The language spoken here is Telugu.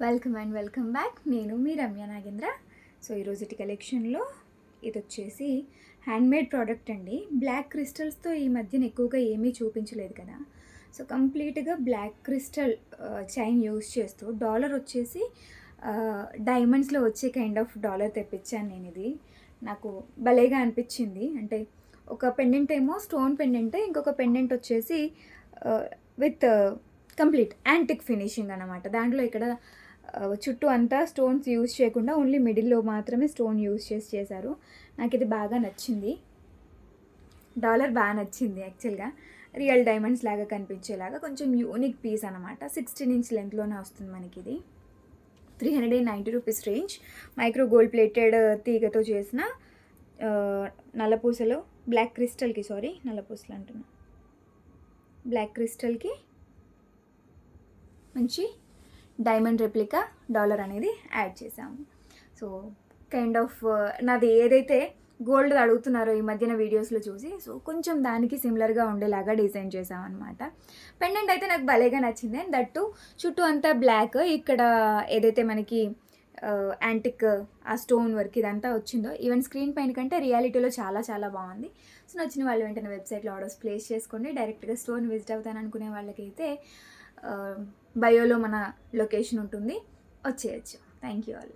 Welcome back. నేను మీ రమ్య నాగేంద్ర. సో ఈరోజుటి కలెక్షన్లో ఇది వచ్చేసి హ్యాండ్మేడ్ ప్రోడక్ట్ అండి. బ్లాక్ క్రిస్టల్స్తో ఈ మధ్యన ఎక్కువగా ఏమీ చూపించలేదు కదా. సో కంప్లీట్గా బ్లాక్ క్రిస్టల్ చైన్ యూస్ చేస్తూ డాలర్ వచ్చేసి డైమండ్స్లో వచ్చే కైండ్ ఆఫ్ డాలర్ తెప్పించాను నేను. ఇది నాకు భలేగా అనిపించింది. అంటే ఒక పెండెంట్ ఏమో స్టోన్ పెండెంట్, ఇంకొక పెండెంట్ వచ్చేసి విత్ కంప్లీట్ యాంటిక్ ఫినిషింగ్ అనమాట. దాంట్లో ఇక్కడ చుట్టూ అంతా స్టోన్స్ యూజ్ చేయకుండా ఓన్లీ మిడిల్లో మాత్రమే స్టోన్ యూజ్ చేశారు. నాకు ఇది బాగా నచ్చింది. డాలర్ బాగా నచ్చింది. యాక్చువల్గా రియల్ డైమండ్స్ లాగా కనిపించేలాగా కొంచెం యూనిక్ పీస్ అనమాట. 16 ఇంచ్ లెంత్లోనే వస్తుంది మనకి. ఇది 390 rupees range. Micro gold plated తీగతో చేసిన నల్లపూసలు బ్లాక్ క్రిస్టల్కి, నల్లపూసలు అంటున్నా, బ్లాక్ క్రిస్టల్కి మంచి డైమండ్ రెప్లికా డాలర్ అనేది యాడ్ చేసాము. సో కైండ్ ఆఫ్ నాది ఏదైతే గోల్డ్ అడుగుతున్నారో ఈ మధ్యన వీడియోస్లో చూసి, సో కొంచెం దానికి సిమిలర్గా ఉండేలాగా డిజైన్ చేసామన్నమాట. పెండెంట్ అయితే నాకు భలేగా నచ్చింది. అండ్ దట్టు చుట్టూ అంతా బ్లాక్, ఇక్కడ ఏదైతే మనకి యాంటిక్ ఆ స్టోన్ వర్క్ ఇదంతా వచ్చిందో ఈవెన్ స్క్రీన్ పైన కంటే రియాలిటీలో చాలా చాలా బాగుంది. సో నచ్చిన వాళ్ళు వెంటనే వెబ్సైట్లో ఆర్డర్స్ ప్లేస్ చేసుకోండి. డైరెక్ట్గా స్టోన్ విజిట్ అవుతాను అనుకునే వాళ్ళకైతే బయోలో మన లొకేషన్ ఉంటుంది, వచ్చేయచ్చు. Thank you all.